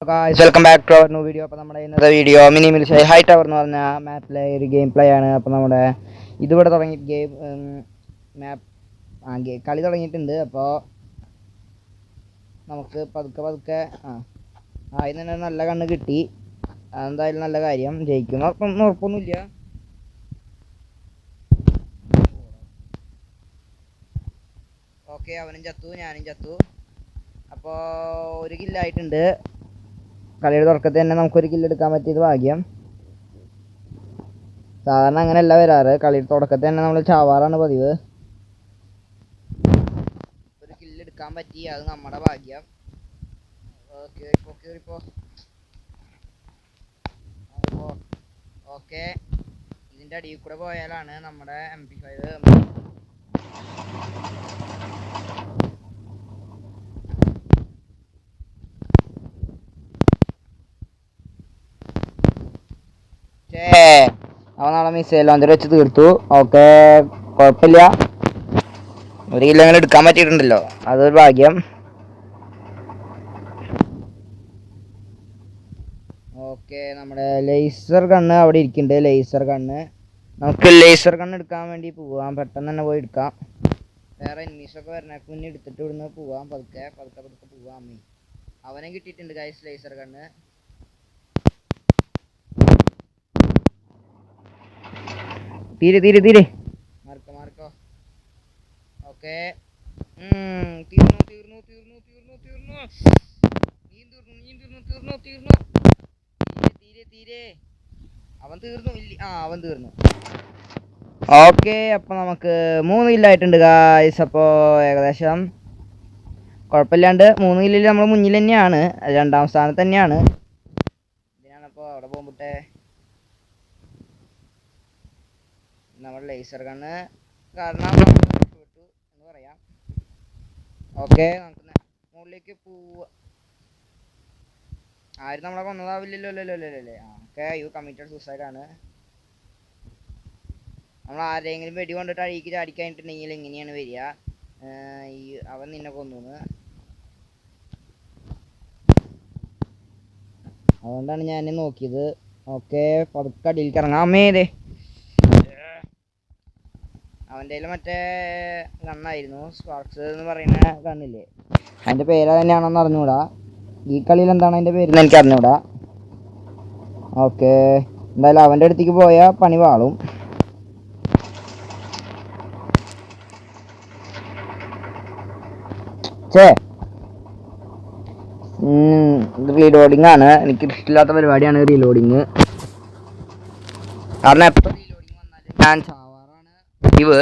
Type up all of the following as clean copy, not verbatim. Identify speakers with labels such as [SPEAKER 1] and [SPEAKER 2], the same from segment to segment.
[SPEAKER 1] Guys, welcome back to our new video. അപ്പോൾ നമ്മുടെ ഇന്നത്തെ വീഡിയോ മിനി മിലിഷ ഹൈ ടവർ എന്ന് പറഞ്ഞ മാപ്പിലെ ഒരു ഗെയിം പ്ലേ ആണ്. അപ്പോൾ നമ്മുടെ ഇതിവിടെ തുടങ്ങി ഗെയിം മാപ്പ് കളി തുടങ്ങിയിട്ടുണ്ട്. അപ്പോൾ നമുക്ക് പതുക്കെ ആദ്യം തന്നെ നല്ല കണ്ണ് കിട്ടി. അതെന്തായാലും നല്ല കാര്യം, ജയിക്കും ഉറപ്പൊന്നുമില്ല. ഓക്കെ, അവനും ചത്തു, ഞാനും ചത്തു. അപ്പോൾ ഒരു കില്ലായിട്ടുണ്ട്. കളിയുടെ തുടക്കത്തിൽ തന്നെ നമുക്കൊരു കില്ല് എടുക്കാൻ പറ്റിയത് ഭാഗ്യം. സാധാരണ അങ്ങനെയല്ല വരാറ്, കളിയുടെ തുടക്കത്തിൽ തന്നെ നമ്മൾ ചാവാറാണ് പതിവ്. ഒരു കില്ല് എടുക്കാൻ പറ്റി, അത് നമ്മുടെ ഭാഗ്യം. ഓക്കെ, ഇതിൻ്റെ അടിയിൽ കൂടെ പോയാലാണ് നമ്മുടെ MP5. അവൻ നാളെ മിസൈൽ ലോഞ്ചർ വെച്ച് തീർത്തു. ഓക്കെ, കുഴപ്പമില്ല, ഒരു കിലോ അങ്ങനെ എടുക്കാൻ പറ്റിയിട്ടുണ്ടല്ലോ, അതൊരു ഭാഗ്യം. ഓക്കെ, നമ്മുടെ ലേസർ കണ്ണ് അവിടെ ഇരിക്കുന്നുണ്ട്. ലേസർ കണ്ണ് നമുക്ക് ലേസർ കണ്ണ് എടുക്കാൻ വേണ്ടി പോവാം. പെട്ടെന്ന് തന്നെ പോയി എടുക്കാം. വേറെ എനിമീസൊക്കെ വരണേക്ക് മുന്നേ എടുത്തിട്ട് ഇവിടുന്ന് പോവാം. പതുക്കെ പോവാം. അവനെ കിട്ടിയിട്ടുണ്ട് ഗൈസ് ലേസർ കണ്ണ്. തീരെ മാർക്കോ. ഓക്കെ, തീർന്നു. തീരെ അവൻ തീർന്നു. ഓക്കെ, അപ്പൊ നമുക്ക് 3 കില്ലായിട്ടുണ്ട് ഗായ്സ്. അപ്പോൾ ഏകദേശം കുഴപ്പമില്ലാണ്ട് 3 കില്ലിൽ നമ്മൾ മുന്നിൽ തന്നെയാണ്, 2ാം സ്ഥാനത്ത് തന്നെയാണ്. ഇതിനാണപ്പോൾ അവിടെ പോകുമ്പോട്ടെ നമ്മുടെ ലേസർ കണ്ണ് കാരണം രക്ഷപ്പെട്ടു എന്ന് പറയാം. ഓക്കെ, നമുക്ക് മുകളിലേക്ക് പോവാ. ആരും നമ്മളെ കൊന്നതാവില്ലല്ലോ അല്ലേ? ഓക്കെ, യു കമ്മിറ്റഡ് സൂസൈഡ് ആണ്. നമ്മൾ ആരെങ്കിലും വെടി കൊണ്ടിട്ട് അഴിക്ക് ചാടിക്കഴിഞ്ഞിട്ടുണ്ടെങ്കിൽ എങ്ങനെയാണ് വരിക? അവൻ നിന്നെ കൊന്നു. അതുകൊണ്ടാണ് ഞാൻ നോക്കിയത്. ഓക്കെ, പതുക്കെ അടിയിലേക്ക് ഇറങ്ങാം. അമ്മേതേ, അവൻ്റെ മറ്റേ ഗണ്ണായിരുന്നു, സ്പാർക്സ് എന്ന് പറയുന്ന ഗണ്ണില്ലേ, അതിൻ്റെ പേര് തന്നെയാണെന്ന് അറിഞ്ഞൂടാ. ഈ കളിയിൽ എന്താണ് അതിൻ്റെ പേരെന്ന് എനിക്ക് അറിഞ്ഞൂടാ. ഓക്കെ, എന്തായാലും അവൻ്റെ അടുത്തേക്ക് പോയാൽ പണി വാളും. റീലോഡിങ് ആണ്, എനിക്ക് ഇഷ്ടമില്ലാത്ത പരിപാടിയാണ് റീലോഡിങ്. കാരണം എപ്പോൾ റീലോഡിങ് വന്നാലും ഞാൻ ചാവാറാണ് പതിവ്.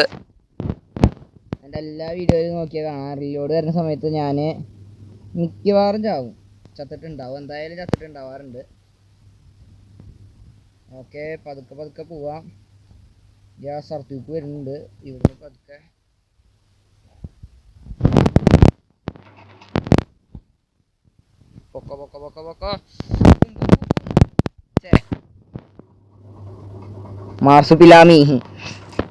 [SPEAKER 1] എൻ്റെ എല്ലാ വീഡിയോയിലും നോക്കിയാൽ കാണാം, റീലോഡ് വരുന്ന സമയത്ത് ഞാൻ മിക്കവാറും ചാവും, എന്തായാലും ചത്തിട്ടുണ്ടാവാറുണ്ട്. ഓക്കെ, പതുക്കെ പോവാം. ഗ്യാസ് സർത്തൂക്ക് വരുന്നുണ്ട് ഇവിടുന്ന്. പതുക്കെ പൊക്ക. മാർസുപിലാമി,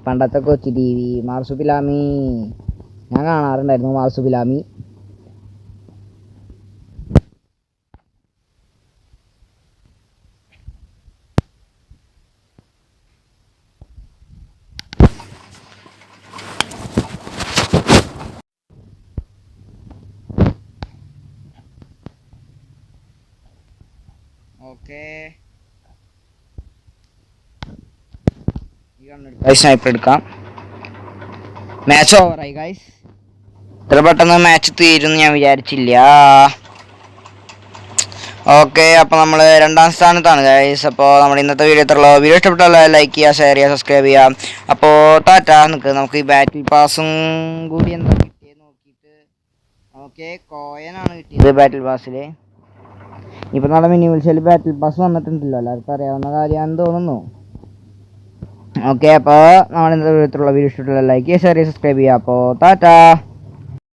[SPEAKER 1] പണ്ടത്തെ കൊച്ചി TV മാർസുപിലാമി ഞാൻ കാണാറുണ്ടായിരുന്നു. മാർസുപിലാമി ഓക്കെ, സ്നൈപ്പർ എടുക്കാം. മാച്ച് ഓവറായി ഗൈസ്. ഇത്ര പെട്ടെന്ന് മാച്ച് തീരുമെന്ന് ഞാൻ വിചാരിച്ചില്ല. ഓക്കെ, അപ്പോൾ നമ്മൾ 2ാം സ്ഥാനത്താണ് ഗൈസ്. അപ്പോൾ നമ്മുടെ ഇന്നത്തെ വീഡിയോ ഇത്രയുള്ളൂ. വീഡിയോ ഇഷ്ടപ്പെട്ടാൽ ലൈക്ക് ചെയ്യുക, ഷെയർ ചെയ്യുക, സബ്സ്ക്രൈബ് ചെയ്യാം. അപ്പോൾ ടാറ്റാ. നമുക്ക് ഈ ബാറ്റിൽ പാസും കൂടി എന്താ കിട്ടിയത് നോക്കിയിട്ട്. ഓക്കെ, കോയനാണ് കിട്ടിയത് ബാറ്റിൽ പാസ്സിൽ. ഇപ്പം നമ്മുടെ മിനി വിളിച്ചാൽ ബാറ്റിൽ പാസ് വന്നിട്ടുണ്ടല്ലോ, എല്ലാവർക്കും അറിയാവുന്ന കാര്യമാണെന്ന് തോന്നുന്നു. ഓക്കെ, അപ്പോൾ നമ്മുടെ ഇന്നത്തെ വീഡിയോ ഇഷ്ടപ്പെട്ടുള്ള ലൈക്ക് ചെയ്യുക, ഷെയർ ചെയ്യുക, സബ്സ്ക്രൈബ് ചെയ്യുക. അപ്പോൾ ടാറ്റാ.